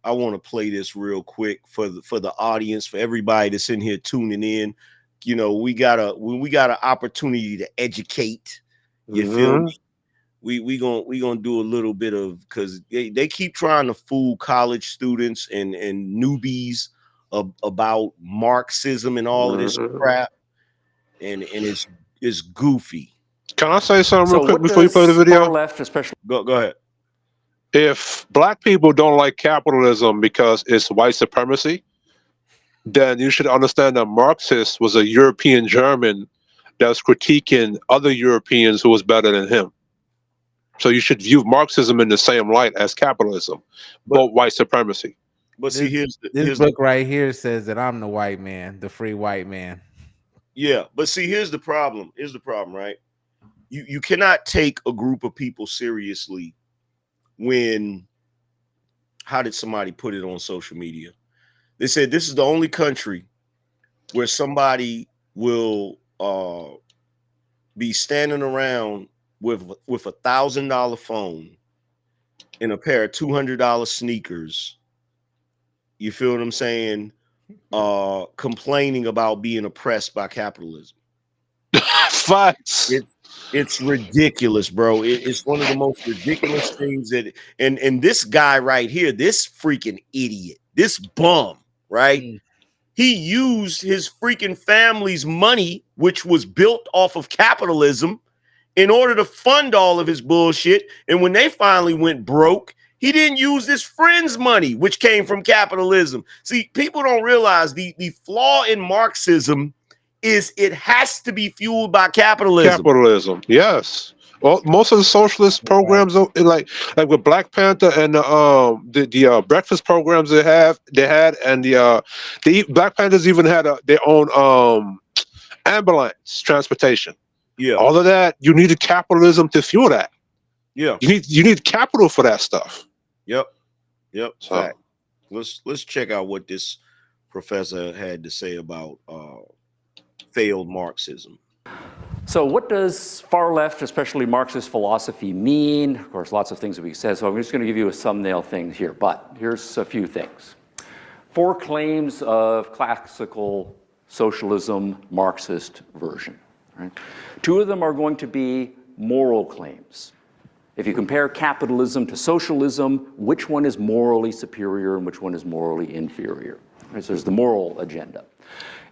I want to play this real quick for the audience, for everybody that's in here tuning in. You know, we got an opportunity to educate. You feel me? We gonna do a little bit of, because they keep trying to fool college students and newbies about Marxism and all of this crap, and it's goofy. Can I say something real So quick what before you play the does far video? left, especially Go ahead. If black people don't like capitalism because it's white supremacy, then you should understand that Marxist was a European German that was critiquing other Europeans who was better than him. So you should view Marxism in the same light as capitalism, but white supremacy. But see, This book right here says that I'm the white man, the free white man. Yeah, but see, here's the problem. Here's the problem, right? You cannot take a group of people seriously when, how did somebody put it on social media? They said this is the only country where somebody will be standing around with $1,000 phone and a pair of $200 sneakers. You feel what I'm saying? Complaining about being oppressed by capitalism. Facts. It's ridiculous, bro. It's one of the most ridiculous things that, and this guy right here, this freaking idiot, this bum, right? He used his freaking family's money, which was built off of capitalism, in order to fund all of his bullshit. And when they finally went broke, he didn't use his friend's money, which came from capitalism. See, people don't realize the flaw in Marxism is it has to be fueled by capitalism. Capitalism, yes. Well, most of the socialist programs, like with Black Panther and the breakfast programs they had, and the Black Panthers even had their own ambulance transportation. Yeah, all of that, you needed capitalism to fuel that. Yeah, you need capital for that stuff. Yep. So. Fact. Let's check out what this professor had to say about failed Marxism. So what does far left, especially Marxist philosophy, mean? Of course, lots of things that we said, so I'm just going to give you a thumbnail thing here, but here's a few things. 4 claims of classical socialism, Marxist version. Right? 2 of them are going to be moral claims. If you compare capitalism to socialism, which one is morally superior and which one is morally inferior? Right, so there's the moral agenda.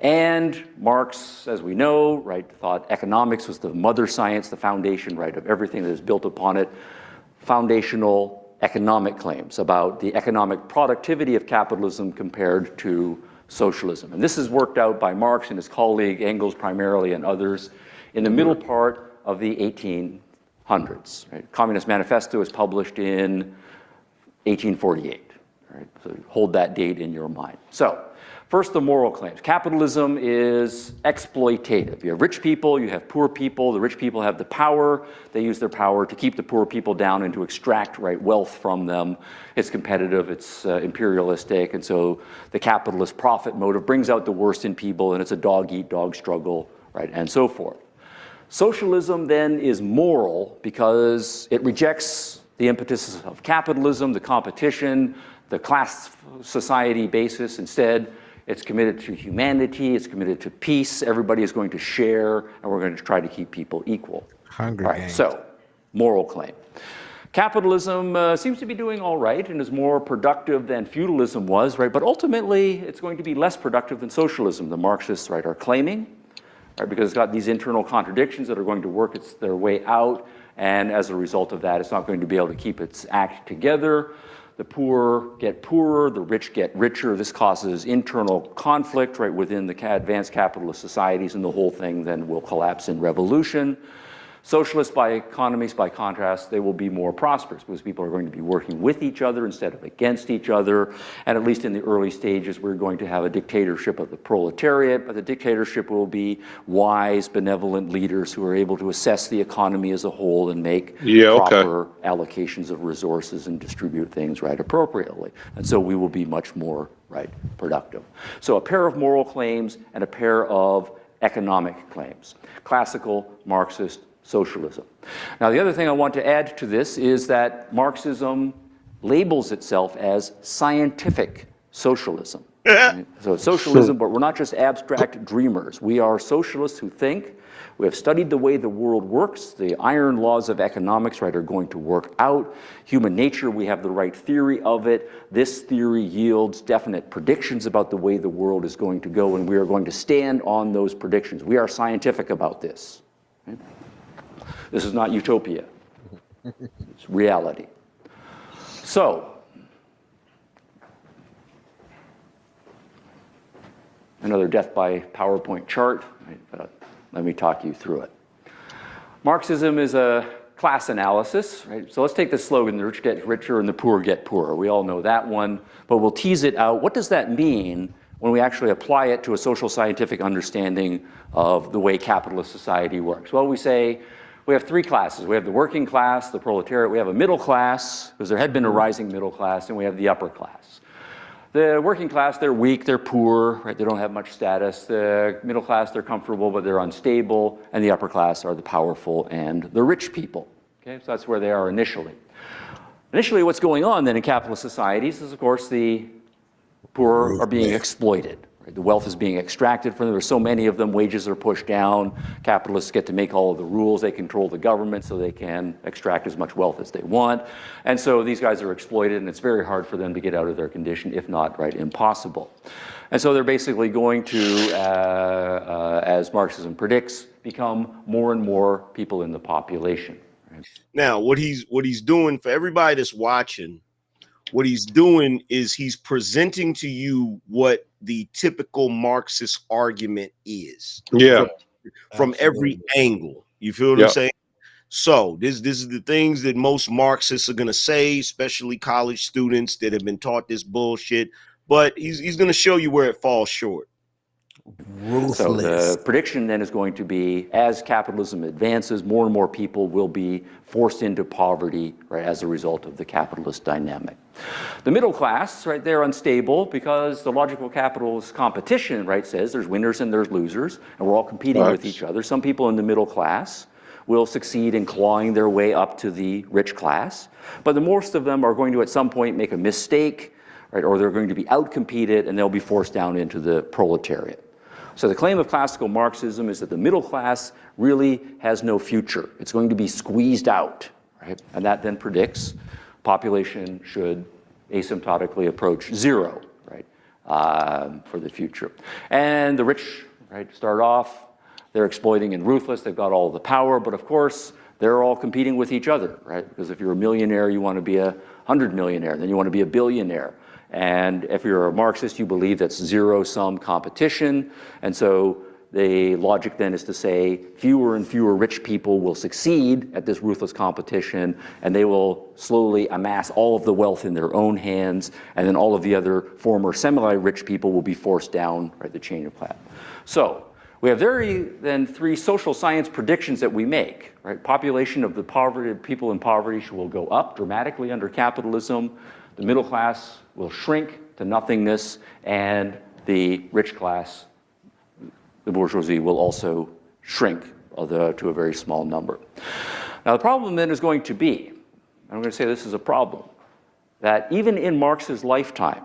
And Marx, as we know, right, thought economics was the mother science, the foundation, right, of everything that is built upon it. Foundational economic claims about the economic productivity of capitalism compared to socialism. And this is worked out by Marx and his colleague Engels primarily and others in the middle part of the 1800s. Right? Communist Manifesto was published in 1848. Right? So hold that date in your mind. So first, the moral claims. Capitalism is exploitative. You have rich people, you have poor people. The rich people have the power. They use their power to keep the poor people down and to extract wealth from them. It's competitive, it's imperialistic, and so the capitalist profit motive brings out the worst in people, and it's a dog-eat-dog struggle, right, and so forth. Socialism then is moral because it rejects the impetus of capitalism, the competition, the class society basis. Instead, it's committed to humanity, it's committed to peace, everybody is going to share, and we're going to try to keep people equal. Hungry right, so, moral claim. Capitalism seems to be doing all right and is more productive than feudalism was, right? But ultimately, it's going to be less productive than socialism, the Marxists, right, are claiming, right? Because it's got these internal contradictions that are going to work their way out, and as a result of that, it's not going to be able to keep its act together. The poor get poorer, the rich get richer. This causes internal conflict right within the advanced capitalist societies, and the whole thing then will collapse in revolution. Socialist economies, by contrast, they will be more prosperous because people are going to be working with each other instead of against each other. And at least in the early stages, we're going to have a dictatorship of the proletariat, but the dictatorship will be wise, benevolent leaders who are able to assess the economy as a whole and make proper allocations of resources and distribute things right appropriately. And so we will be much more productive. So a pair of moral claims and a pair of economic claims. Classical Marxist socialism. Now, the other thing I want to add to this is that Marxism labels itself as scientific socialism. Right? So it's socialism, but we're not just abstract dreamers. We are socialists who think. We have studied the way the world works. The iron laws of economics, right, are going to work out. Human nature, we have the right theory of it. This theory yields definite predictions about the way the world is going to go, and we are going to stand on those predictions. We are scientific about this. Right? This is not utopia. It's reality. So, another death by PowerPoint chart. Right, but let me talk you through it. Marxism is a class analysis, right? So let's take the slogan, the rich get richer and the poor get poorer. We all know that one, but we'll tease it out. What does that mean when we actually apply it to a social scientific understanding of the way capitalist society works? Well, we say we have three classes. We have the working class, the proletariat. We have a middle class, because there had been a rising middle class, and we have the upper class. The working class, they're weak, they're poor, right? They don't have much status. The middle class, they're comfortable, but they're unstable. And the upper class are the powerful and the rich people. Okay, so that's where they are initially. Initially, what's going on then in capitalist societies is, of course, the poor are being exploited. Right? The wealth is being extracted from them. There's so many of them. Wages are pushed down. Capitalists get to make all of the rules. They control the government so they can extract as much wealth as they want. And so these guys are exploited, and it's very hard for them to get out of their condition, if not, right, impossible. And so they're basically going to, as Marxism predicts, become more and more people in the population. Right? Now, what he's doing for everybody that's watching, what he's doing is he's presenting to you what the typical Marxist argument is. Yeah. From every angle. You feel what I'm saying? So this is the things that most Marxists are going to say, especially college students that have been taught this bullshit. But he's going to show you where it falls short. Ruthless. So the prediction then is going to be, as capitalism advances, more and more people will be forced into poverty, right, as a result of the capitalist dynamic. The middle class, right, they're unstable because the logical capitalist competition, right, says there's winners and there's losers, and we're all competing with each other. Some people in the middle class will succeed in clawing their way up to the rich class, but the most of them are going to at some point make a mistake, right, or they're going to be outcompeted and they'll be forced down into the proletariat. So the claim of classical Marxism is that the middle class really has no future. It's going to be squeezed out, right? And that then predicts population should asymptotically approach zero, right, for the future. And the rich, right, start off, they're exploiting and ruthless. They've got all the power, but of course, they're all competing with each other, right? Because if you're a millionaire, you want to be 100 millionaire, then you want to be a billionaire. And if you're a Marxist, you believe that's zero-sum competition. And so the logic then is to say fewer and fewer rich people will succeed at this ruthless competition, and they will slowly amass all of the wealth in their own hands, and then all of the other former semi-rich people will be forced down, right, the chain of command. So we have three social science predictions that we make, right? Population of the people in poverty will go up dramatically under capitalism. The middle class will shrink to nothingness, and the rich class, the bourgeoisie, will also shrink to a very small number. Now, the problem then is going to be, and I'm going to say this is a problem, that even in Marx's lifetime,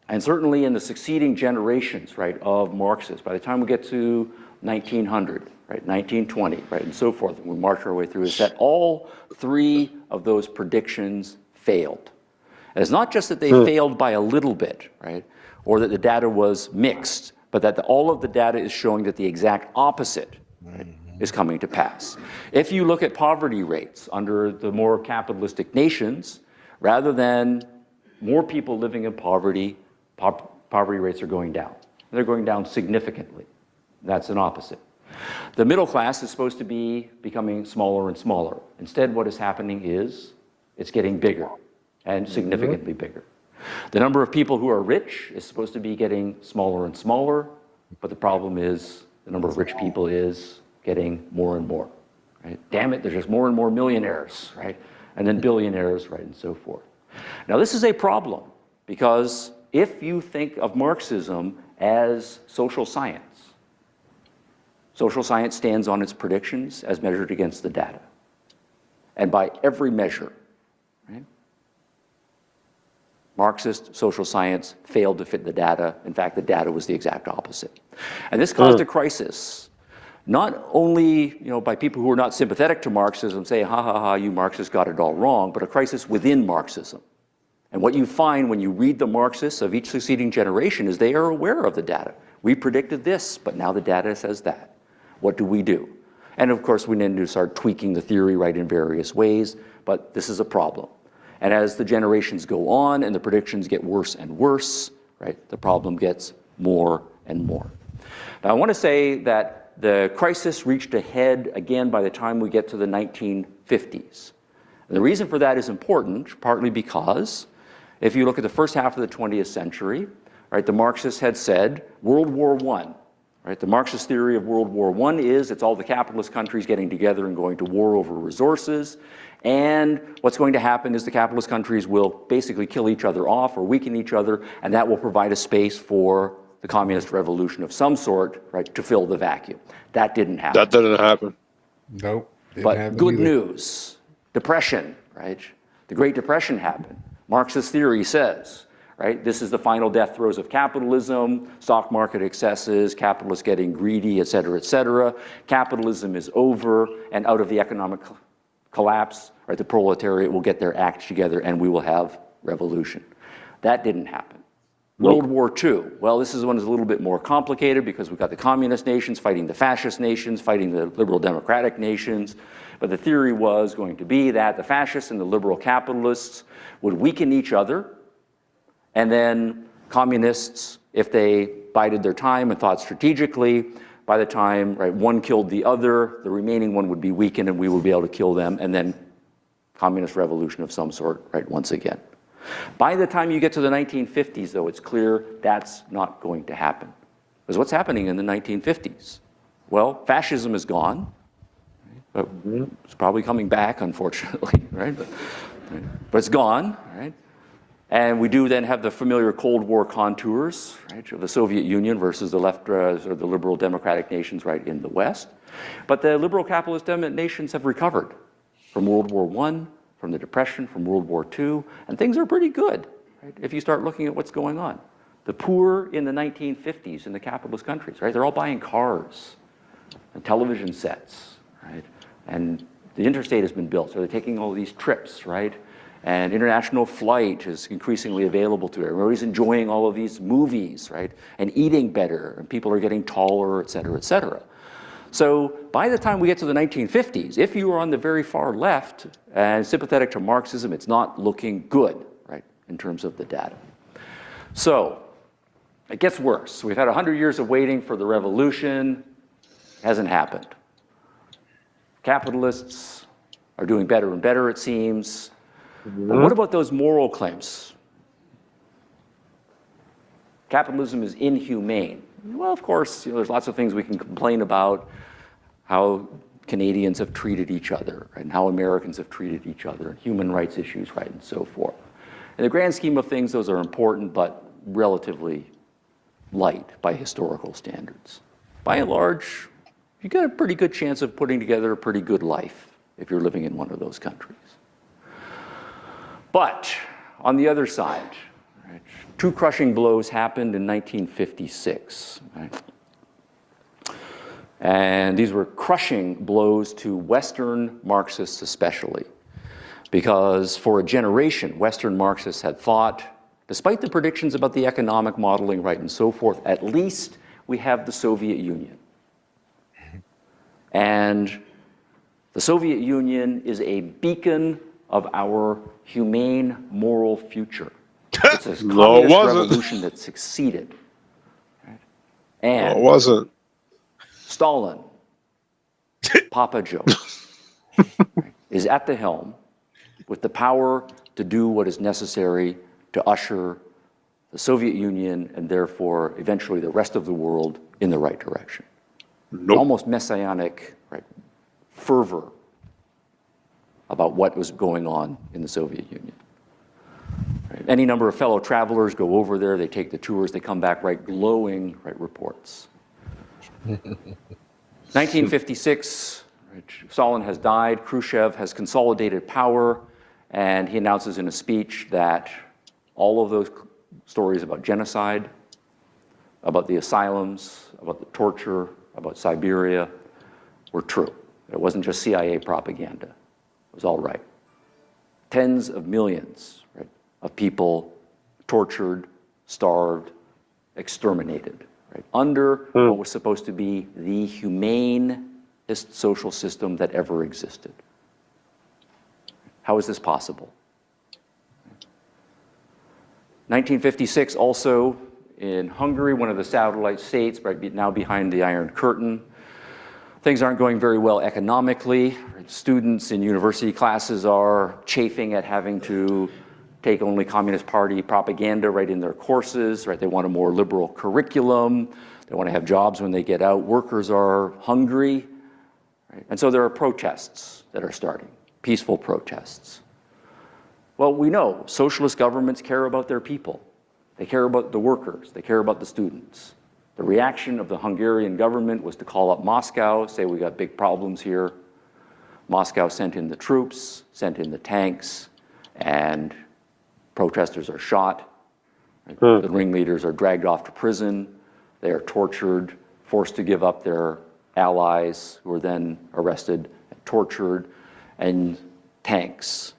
and certainly in the succeeding generations, right, of Marxists, by the time we get to 1900, right, 1920, right, and so forth, and we march our way through, is that all three of those predictions failed. And it's not just that they failed by a little bit, right, or that the data was mixed, but that all of the data is showing that the exact opposite, right, is coming to pass. If you look at poverty rates under the more capitalistic nations, rather than more people living in poverty, poverty rates are going down. They're going down significantly. That's an opposite. The middle class is supposed to be becoming smaller and smaller. Instead, what is happening is it's getting bigger and significantly bigger. The number of people who are rich is supposed to be getting smaller and smaller, but the problem is the number of rich people is getting more and more. Right? Damn it, there's just more and more millionaires, right? And then billionaires, right, and so forth. Now, this is a problem because if you think of Marxism as social science stands on its predictions as measured against the data. And by every measure, right, Marxist social science failed to fit the data. In fact, the data was the exact opposite. And this caused a crisis, not only by people who are not sympathetic to Marxism say, ha ha ha, you Marxists got it all wrong, but a crisis within Marxism. And what you find when you read the Marxists of each succeeding generation is they are aware of the data. We predicted this, but now the data says that. What do we do? And of course, we need to start tweaking the theory in various ways, but this is a problem. And as the generations go on and the predictions get worse and worse, the problem gets more and more. Now, I want to say that the crisis reached a head again by the time we get to the 1950s. And the reason for that is important, partly because if you look at the first half of the 20th century, the Marxists had said World War I. The Marxist theory of World War I is it's all the capitalist countries getting together and going to war over resources. And what's going to happen is the capitalist countries will basically kill each other off or weaken each other, and that will provide a space for the communist revolution of some sort, to fill the vacuum. That didn't happen. That didn't happen. Nope. But good news, depression, The Great Depression happened. Marxist theory says, this is the final death throes of capitalism, stock market excesses, capitalists getting greedy, et cetera, et cetera. Capitalism is over, and out of the economic collapse, the proletariat will get their act together and we will have revolution. That didn't happen. World War II, well, this is one that's a little bit more complicated because we've got the communist nations fighting the fascist nations, fighting the liberal democratic nations. But the theory was going to be that the fascists and the liberal capitalists would weaken each other, and then communists, if they bided their time and thought strategically, by the time one killed the other, the remaining one would be weakened and we would be able to kill them, and then communist revolution of some sort, once again. By the time you get to the 1950s, though, it's clear that's not going to happen. Because what's happening in the 1950s? Well, fascism is gone. But it's probably coming back, unfortunately, But it's gone, And we do then have the familiar Cold War contours, of the Soviet Union versus the left, or the liberal democratic nations, in the West. But the liberal capitalist nations have recovered from World War I, from the Depression, from World War II, and things are pretty good, if you start looking at what's going on. The poor in the 1950s in the capitalist countries, they're all buying cars and television sets, And the interstate has been built, so they're taking all these trips, And international flight is increasingly available to everybody. Everybody's enjoying all of these movies, And eating better, and people are getting taller, et cetera, et cetera. So by the time we get to the 1950s, if you are on the very far left and sympathetic to Marxism, it's not looking good, in terms of the data. So it gets worse. We've had 100 years of waiting for the revolution. It hasn't happened. Capitalists are doing better and better, it seems. But what about those moral claims? Capitalism is inhumane. Well, of course, there's lots of things we can complain about, how Canadians have treated each other, and how Americans have treated each other, and human rights issues, and so forth. In the grand scheme of things, those are important, but relatively light by historical standards. By and large, you got a pretty good chance of putting together a pretty good life if you're living in one of those countries. But on the other side, two crushing blows happened in 1956. And these were crushing blows to Western Marxists especially, because for a generation, Western Marxists had thought, despite the predictions about the economic modeling, and so forth, at least we have the Soviet Union. And the Soviet Union is a beacon of our humane moral future. It's a communist revolution that succeeded. And it wasn't. Stalin, Papa Joe, is at the helm with the power to do what is necessary to usher the Soviet Union and therefore eventually the rest of the world in the right direction. Almost messianic fervor about what was going on in the Soviet Union. Any number of fellow travelers go over there, they take the tours, they come back glowing reports. 1956, Stalin has died, Khrushchev has consolidated power, and he announces in a speech that all of those stories about genocide, about the asylums, about the torture, about Siberia were true. It wasn't just CIA propaganda. It was all right. Tens of millions, right, of people tortured, starved, exterminated, right, under what was supposed to be the humanest social system that ever existed. How is this possible? 1956, also in Hungary, one of the satellite states, right, now behind the Iron Curtain. Things aren't going very well economically. Students in university classes are chafing at having to take only Communist Party propaganda right in their courses, right? They want a more liberal curriculum. They want to have jobs when they get out. Workers are hungry, right? And so there are protests that are starting, peaceful protests. Well, we know socialist governments care about their people. They care about the workers. They care about the students. The reaction of the Hungarian government was to call up Moscow, say we got big problems here. Moscow sent in the troops, sent in the tanks, and protesters are shot. The ringleaders are dragged off to prison. They are tortured, forced to give up their allies, who are then arrested and tortured, and tanks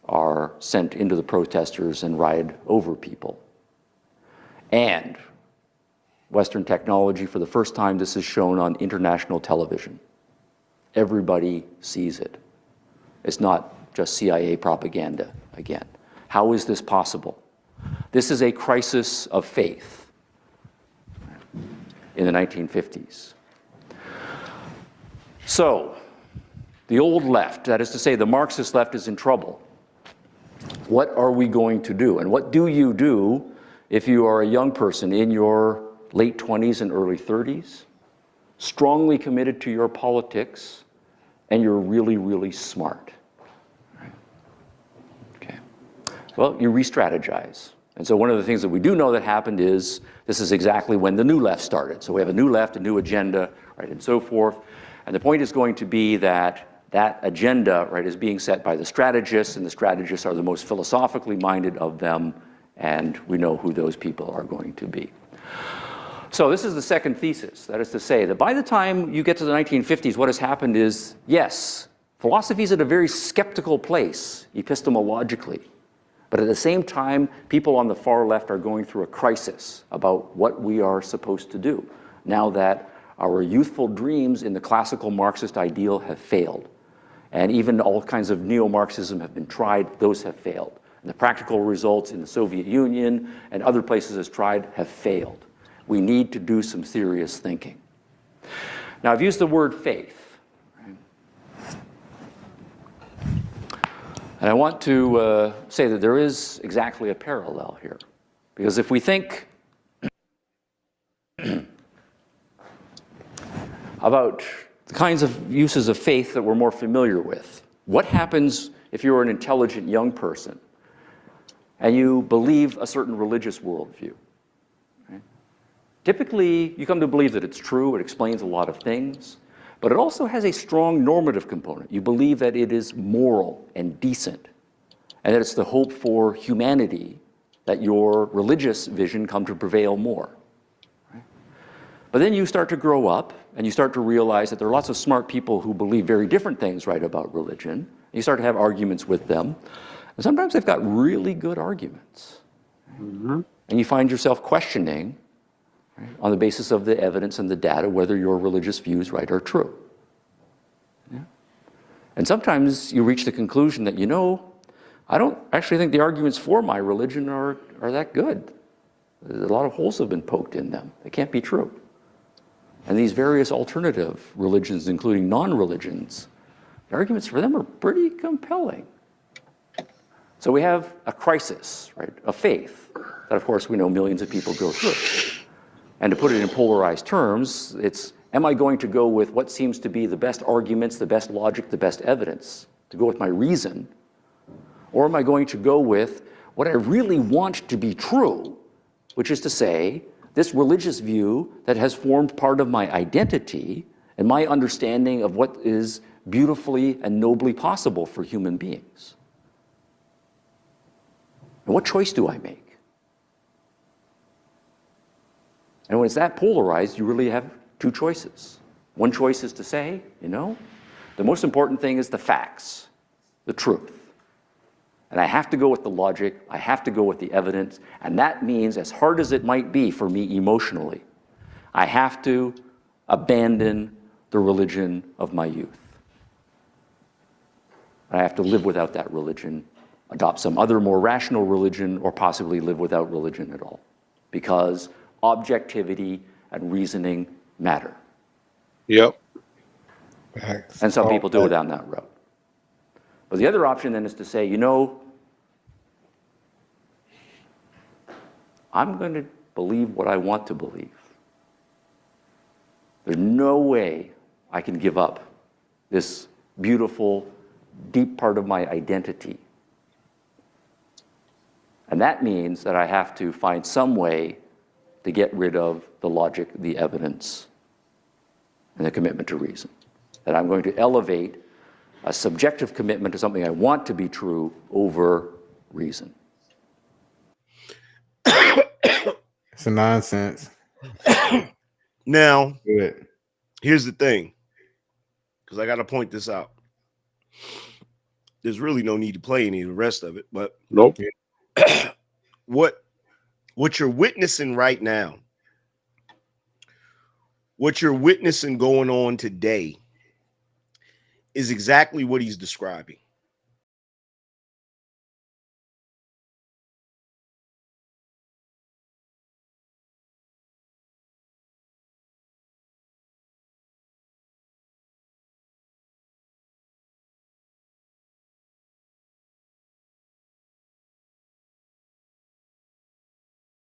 are sent into the protesters and ride over people. And Western technology, for the first time, this is shown on international television. Everybody sees it. It's not just CIA propaganda again. How is this possible? This is a crisis of faith in the 1950s. So, the old left, that is to say, the Marxist left, is in trouble. What are we going to do? And what do you do if you are a young person in your late 20s and early 30s, strongly committed to your politics, and you're really, really smart? Okay. Well, you re-strategize. And so one of the things that we do know that happened is this is exactly when the new left started. So we have a new left, a new agenda, right, and so forth. And the point is going to be that that agenda, right, is being set by the strategists, and the strategists are the most philosophically minded of them, and we know who those people are going to be. So this is the second thesis. That is to say that by the time you get to the 1950s, what has happened is, yes, philosophy is at a very skeptical place epistemologically. But at the same time, people on the far left are going through a crisis about what we are supposed to do now that our youthful dreams in the classical Marxist ideal have failed. And even all kinds of neo-Marxism have been tried, those have failed. And the practical results in the Soviet Union and other places as tried have failed. We need to do some serious thinking. Now, I've used the word faith. And I want to say that there is exactly a parallel here. Because if we think about the kinds of uses of faith that we're more familiar with, what happens if you're an intelligent young person and you believe a certain religious worldview? Typically, you come to believe that it's true, it explains a lot of things, but it also has a strong normative component. You believe that it is moral and decent, and that it's the hope for humanity that your religious vision come to prevail more. But then you start to grow up, and you start to realize that there are lots of smart people who believe very different things, right, about religion. You start to have arguments with them, and sometimes they've got really good arguments. And you find yourself questioning, on the basis of the evidence and the data, whether your religious views, right, are true. Yeah? And sometimes you reach the conclusion that, you know, I don't actually think the arguments for my religion are that good. A lot of holes have been poked in them. They can't be true. And these various alternative religions, including non-religions, the arguments for them are pretty compelling. So we have a crisis, right, of faith that, of course, we know millions of people go through. And to put it in polarized terms, it's, am I going to go with what seems to be the best arguments, the best logic, the best evidence, to go with my reason? Or am I going to go with what I really want to be true, which is to say, this religious view that has formed part of my identity and my understanding of what is beautifully and nobly possible for human beings? And what choice do I make? And when it's that polarized, you really have two choices. One choice is to say, the most important thing is the facts, the truth. And I have to go with the logic, I have to go with the evidence, and that means, as hard as it might be for me emotionally, I have to abandon the religion of my youth. I have to live without that religion, adopt some other more rational religion, or possibly live without religion at all. Because objectivity and reasoning matter. Yep. And some people do it down that road. But the other option then is to say, I'm going to believe what I want to believe. There's no way I can give up this beautiful, deep part of my identity. And that means that I have to find some way to get rid of the logic, the evidence, and the commitment to reason. That I'm going to elevate a subjective commitment to something I want to be true over reason. It's a nonsense. Now, Good. here's the thing, because I got to point this out. There's really no need to play any of the rest of it, but Nope. what you're witnessing right now, what you're witnessing going on today, is exactly what he's describing.